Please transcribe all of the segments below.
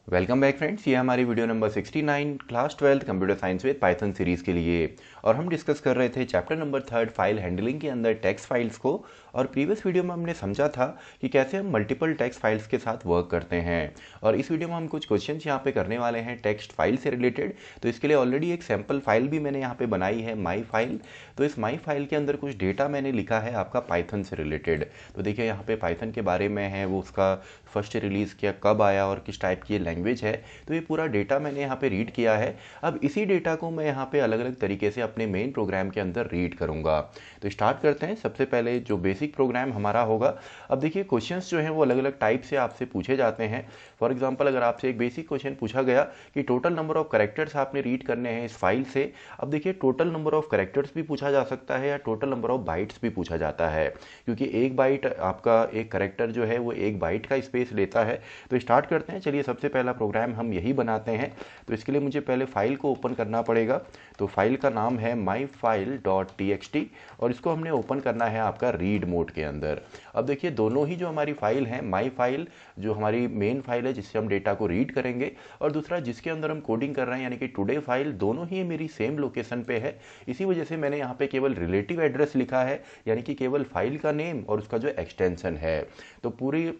Welcome back friends, ये हमारी video number 69 class 12 computer science with Python series के लिए। और हम डिस्कस कर रहे थे चैप्टर नंबर 3 फाइल हैंडलिंग के अंदर टेक्स्ट फाइल्स को। और प्रीवियस वीडियो में हमने समझा था कि कैसे हम मल्टीपल टेक्स्ट फाइल्स के साथ वर्क करते हैं। और इस वीडियो में हम कुछ क्वेश्चंस यहाँ पे करने वाले हैं टेक्स्ट फाइल से रिलेटेड। तो इसके लिए ऑलरेडी एक सैम्पल फाइल भी मैंने यहाँ पे बनाई है, माई फाइल। तो इस माई फाइल के अंदर कुछ डेटा मैंने लिखा है आपका पाइथन से रिलेटेड। तो देखिए यहाँ पे पाइथन के बारे में है, वो उसका फर्स्ट रिलीज़ किया कब आया और किस टाइप की लैंग्वेज है। तो ये पूरा डेटा मैंने यहाँ पे रीड किया है। अब इसी डेटा को मैं यहाँ पे अलग अलग तरीके से अपने मेन प्रोग्राम के अंदर रीड करूँगा। तो स्टार्ट करते हैं। सबसे पहले जो बेसिक प्रोग्राम हमारा होगा, अब देखिए क्वेश्चंस जो हैं वो अलग अलग टाइप से आपसे पूछे जाते हैं। फॉर एग्जांपल अगर आपसे एक बेसिक क्वेश्चन पूछा गया कि टोटल नंबर ऑफ कैरेक्टर्स आपने रीड करने हैं इस फाइल से। अब देखिए टोटल नंबर ऑफ कैरेक्टर्स भी पूछा जा सकता है या टोटल नंबर ऑफ बाइट्स भी पूछा जाता है, क्योंकि एक बाइट आपका एक कैरेक्टर जो है वो एक बाइट का स्पेस लेता है। तो स्टार्ट करते हैं। चलिए सबसे पहला प्रोग्राम हम यही बनाते हैं। तो इसके लिए मुझे पहले फाइल को ओपन करना पड़ेगा। तो फाइल का नाम है myfile.txt और इसको हमने ओपन करना है आपका रीड मोड के अंदर। अब देखिए दोनों ही जो हमारी फाइल है, माई फाइल जो हमारी मेन फाइल है जिससे हम डेटा को रीड करेंगे, और दूसरा जिसके अंदर हम कोडिंग कर रहे हैं यानी कि टुडे फाइल, दोनों ही मेरी सेम लोकेशन पे है। इसी वजह से मैंने यहाँ पे केवल रिलेटिव एड्रेस लिखा है, यानी कि केवल फाइल का नेम और उसका जो एक्सटेंशन है। तो पूरी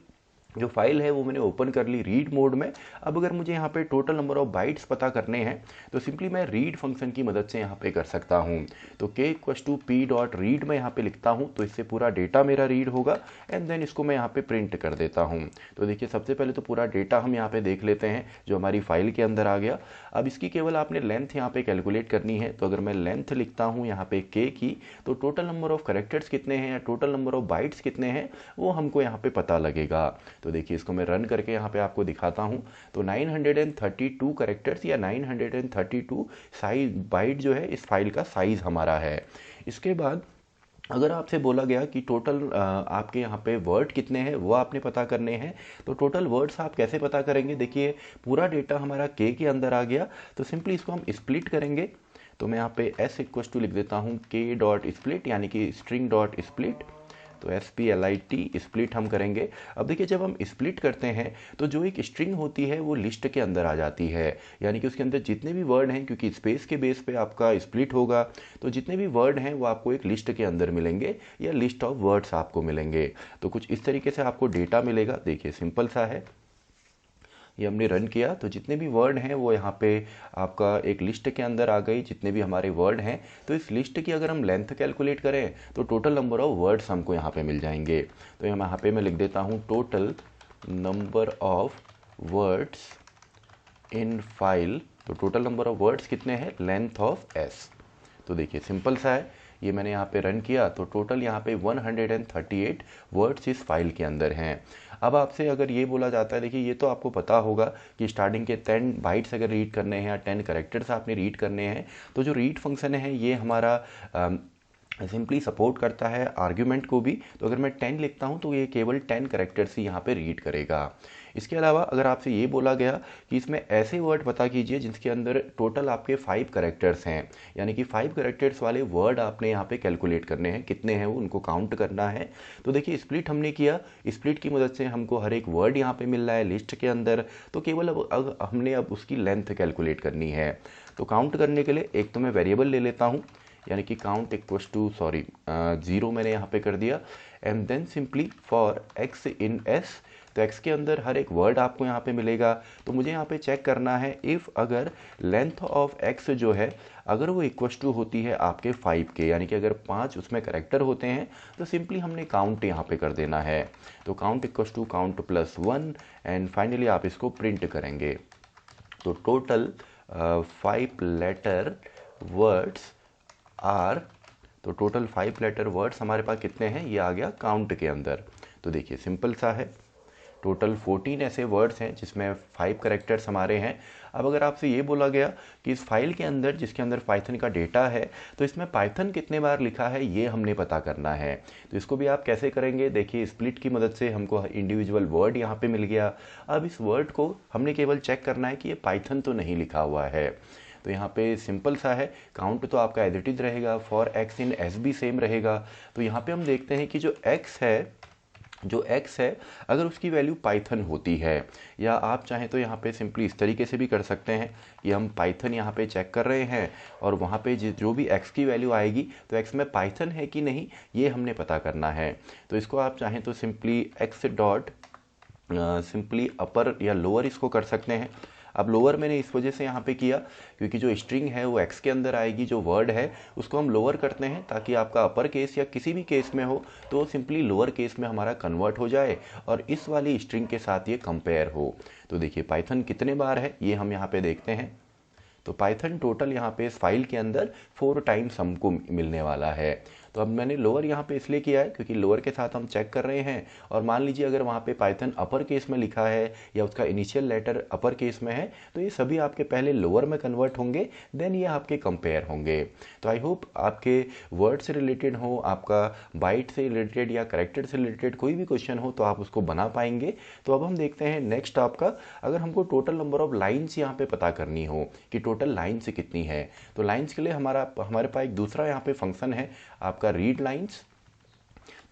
जो फाइल है वो मैंने ओपन कर ली रीड मोड में। अब अगर मुझे यहाँ पे टोटल नंबर ऑफ बाइट्स पता करने हैं तो सिंपली मैं रीड फंक्शन की मदद से यहाँ पे कर सकता हूँ। तो k=p.read मैं यहाँ पे लिखता हूँ, तो इससे पूरा डेटा मेरा रीड होगा एंड देन इसको मैं यहाँ पे प्रिंट कर देता हूँ। तो देखिए सबसे पहले तो पूरा डेटा हम यहाँ पे देख लेते हैं जो हमारी फाइल के अंदर आ गया। अब इसकी केवल आपने लेंथ यहाँ पे कैलकुलेट करनी है। तो अगर मैं लेंथ लिखता हूँ यहाँ पे k की, तो टोटल नंबर ऑफ कैरेक्टर्स कितने हैं या टोटल नंबर ऑफ बाइट्स कितने हैं वो हमको यहाँ पे पता लगेगा। तो देखिए इसको मैं रन करके यहाँ पे आपको दिखाता हूँ। तो 932 कैरेक्टर्स या 932 साइज बाइट जो है इस फाइल का साइज हमारा है। इसके बाद अगर आपसे बोला गया कि टोटल आपके यहाँ पे वर्ड कितने हैं वो आपने पता करने हैं, तो टोटल वर्ड्स आप कैसे पता करेंगे। देखिए पूरा डेटा हमारा के अंदर आ गया, तो सिंपली इसको हम स्प्लिट करेंगे। तो मैं यहाँ पे s लिख देता हूँ k.split यानी कि string.split। तो SPLIT स्प्लिट हम करेंगे। अब देखिए जब हम स्प्लिट करते हैं तो जो एक स्ट्रिंग होती है वो लिस्ट के अंदर आ जाती है, यानी कि उसके अंदर जितने भी वर्ड हैं, क्योंकि स्पेस के बेस पे आपका स्प्लिट होगा, तो जितने भी वर्ड हैं वो आपको एक लिस्ट के अंदर मिलेंगे या लिस्ट ऑफ वर्ड्स आपको मिलेंगे। तो कुछ इस तरीके से आपको डेटा मिलेगा। देखिए सिंपल सा है, ये हमने रन किया तो जितने भी वर्ड हैं वो यहाँ पे आपका एक लिस्ट के अंदर आ गई, जितने भी हमारे वर्ड हैं। तो इस लिस्ट की अगर हम लेंथ कैलकुलेट करें तो टोटल नंबर ऑफ वर्ड्स हमको यहाँ पे मिल जाएंगे। तो यहाँ पे मैं लिख देता हूँ total number of words in file. तो टोटल नंबर ऑफ वर्ड्स कितने हैं, लेंथ ऑफ s। तो देखिए सिंपल सा है, ये मैंने यहाँ पे रन किया तो टोटल यहाँ पे 138 वर्ड्स इस फाइल के अंदर हैं। अब आपसे अगर ये बोला जाता है, देखिए ये तो आपको पता होगा कि स्टार्टिंग के 10 बाइट्स अगर रीड करने हैं या 10 कैरेक्टर्स आपने रीड करने हैं, तो जो रीड फंक्शन है ये हमारा सिंपली सपोर्ट करता है आर्ग्यूमेंट को भी। तो अगर मैं 10 लिखता हूँ तो ये केवल 10 कैरेक्टर्स ही यहाँ पे रीड करेगा। इसके अलावा अगर आपसे ये बोला गया कि इसमें ऐसे वर्ड पता कीजिए जिसके अंदर टोटल आपके 5 कैरेक्टर्स हैं, यानी कि 5 कैरेक्टर्स वाले वर्ड आपने यहाँ पे कैलकुलेट करने हैं, कितने हैं वो उनको काउंट करना है। तो देखिए स्प्लिट हमने किया, स्प्लिट की मदद से हमको हर एक वर्ड यहाँ पे मिल रहा है लिस्ट के अंदर। तो केवल अब हमने उसकी लेंथ कैलकुलेट करनी है। तो काउंट करने के लिए एक तो मैं वेरिएबल ले लेता हूँ, यानी कि काउंट इक्वल्स टू 0 मैंने यहाँ पे कर दिया and then simply for x in s। तो x के अंदर हर एक वर्ड आपको यहाँ पे मिलेगा। तो मुझे यहाँ पे चेक करना है इफ़ अगर लेंथ ऑफ x जो है अगर वो इक्वल्स टू होती है आपके 5 के, यानी कि अगर 5 उसमें कैरेक्टर होते हैं तो सिंपली हमने काउंट यहाँ पे कर देना है। तो count equals to count plus 1 and finally आप इसको प्रिंट करेंगे। तो टोटल 5 लेटर वर्ड्स आर, तो टोटल 5 लेटर वर्ड्स हमारे पास कितने हैं ये आ गया काउंट के अंदर। तो देखिए सिंपल सा है, टोटल 14 ऐसे वर्ड्स हैं जिसमें 5 कैरेक्टर्स हमारे हैं। अब अगर आपसे ये बोला गया कि इस फाइल के अंदर जिसके अंदर पाइथन का डेटा है तो इसमें पाइथन कितने बार लिखा है ये हमने पता करना है। तो इसको भी आप कैसे करेंगे, देखिए स्प्लिट की मदद से हमको इंडिविजुअल वर्ड यहाँ पे मिल गया। अब इस वर्ड को हमने केवल चेक करना है कि ये पाइथन तो नहीं लिखा हुआ है। तो यहाँ पे सिंपल सा है, काउंट तो आपका एज इट इज रहेगा, फॉर x इन s भी सेम रहेगा। तो यहाँ पे हम देखते हैं कि जो x है जो x है अगर उसकी वैल्यू पाइथन होती है, या आप चाहें तो यहाँ पे सिंपली इस तरीके से भी कर सकते हैं कि हम पाइथन यहाँ पे चेक कर रहे हैं और वहाँ पे जो भी x की वैल्यू आएगी तो x में पाइथन है कि नहीं ये हमने पता करना है। तो इसको आप चाहें तो सिंपली x डॉट सिंपली अपर या लोअर इसको कर सकते हैं। अब लोअर मैंने इस वजह से यहाँ पे किया क्योंकि जो स्ट्रिंग है वो x के अंदर आएगी, जो वर्ड है उसको हम लोअर करते हैं ताकि आपका अपर केस या किसी भी केस में हो तो सिंपली लोअर केस में हमारा कन्वर्ट हो जाए और इस वाली स्ट्रिंग के साथ ये कंपेयर हो। तो देखिए पाइथन कितने बार है ये हम यहाँ पे देखते हैं। तो पाइथन टोटल यहाँ पे इस फाइल के अंदर 4 टाइम्स हमको मिलने वाला है। तो अब मैंने लोअर यहाँ पे इसलिए किया है क्योंकि लोअर के साथ हम चेक कर रहे हैं और मान लीजिए अगर वहाँ पे पाइथन अपर केस में लिखा है या उसका इनिशियल लेटर अपर केस में है तो ये सभी आपके पहले लोअर में कन्वर्ट होंगे, देन ये आपके कंपेयर होंगे। तो आई होप आपके वर्ड से रिलेटेड हो, आपका बाइट से रिलेटेड या करेक्टर से रिलेटेड कोई भी क्वेश्चन हो तो आप उसको बना पाएंगे। तो अब हम देखते हैं नेक्स्ट आपका, अगर हमको टोटल नंबर ऑफ लाइन्स यहाँ पे पता करनी हो कि टोटल लाइन्स कितनी है तो लाइन्स के लिए हमारे पास एक दूसरा यहाँ पे फंक्शन है आपका रीड लाइन्स।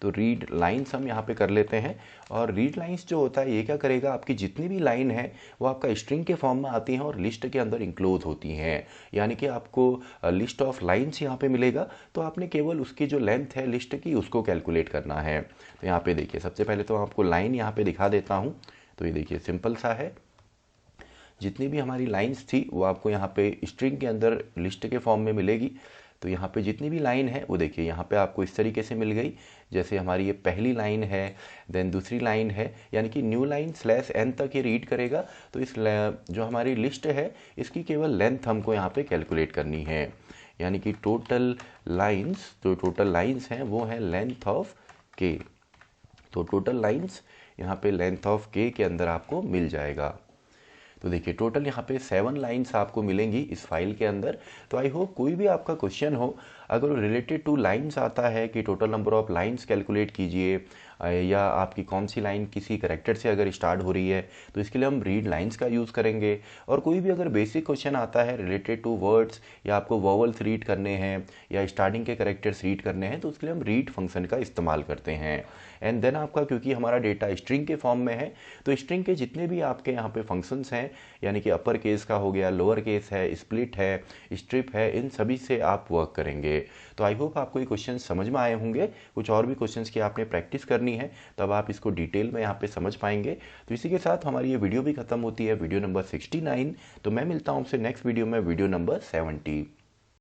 तो रीड लाइन्स हम यहाँ पे कर लेते हैं और रीड लाइन्स जो होता है ये क्या करेगा, आपकी जितनी भी लाइन है वो आपका स्ट्रिंग के फॉर्म में आती हैं और लिस्ट के अंदर इंक्लोज होती हैं, यानी कि आपको लिस्ट ऑफ लाइन्स यहाँ पे मिलेगा। तो आपने केवल उसकी जो लेंथ है लिस्ट की उसको कैलकुलेट करना है। तो यहाँ पे देखिए सबसे पहले तो आपको लाइन यहाँ पे दिखा देता हूँ। तो ये देखिए सिंपल सा है, जितनी भी हमारी लाइंस थी वो आपको यहाँ पे स्ट्रिंग के अंदर लिस्ट के फॉर्म में मिलेगी। तो यहाँ पे जितनी भी लाइन है वो देखिए यहाँ पे आपको इस तरीके से मिल गई, जैसे हमारी ये पहली लाइन है, देन दूसरी लाइन है, यानी कि न्यू लाइन /n तक ये रीड करेगा। तो इस जो हमारी लिस्ट है इसकी केवल लेंथ हमको यहाँ पे कैलकुलेट करनी है, यानी कि टोटल लाइन्स, जो टोटल लाइन्स हैं वो है लेंथ ऑफ k। तो टोटल लाइन्स यहाँ पे लेंथ ऑफ k के अंदर आपको मिल जाएगा। तो देखिए टोटल यहाँ पे 7 लाइन्स आपको मिलेंगी इस फाइल के अंदर। तो आई होप कोई भी आपका क्वेश्चन हो अगर रिलेटेड टू लाइन्स आता है कि total number of lines calculate कीजिए, या आपकी कौन सी लाइन किसी करेक्टर से अगर स्टार्ट हो रही है तो इसके लिए हम रीड लाइन्स का यूज़ करेंगे। और कोई भी अगर बेसिक क्वेश्चन आता है रिलेटेड टू वर्ड्स या आपको वॉवल्स रीड करने हैं या स्टार्टिंग के करेक्टर्स रीड करने हैं तो उसके लिए हम रीड फंक्शन का इस्तेमाल करते हैं। एंड देन आपका क्योंकि हमारा डेटा स्ट्रिंग के फॉर्म में है तो स्ट्रिंग के जितने भी आपके यहाँ पे फंक्शंस हैं, यानी कि अपर केस का हो गया, लोअर केस है, स्प्लिट है, स्ट्रिप है, इन सभी से आप वर्क करेंगे। तो आई होप आपको ये क्वेश्चन समझ में आए होंगे। कुछ और भी क्वेश्चंस की आपने प्रैक्टिस करनी है तब आप इसको डिटेल में यहाँ पे समझ पाएंगे। तो इसी के साथ हमारी ये वीडियो भी खत्म होती है, वीडियो नंबर 69। तो मैं मिलता हूँ आपसे नेक्स्ट वीडियो में, वीडियो नंबर 70।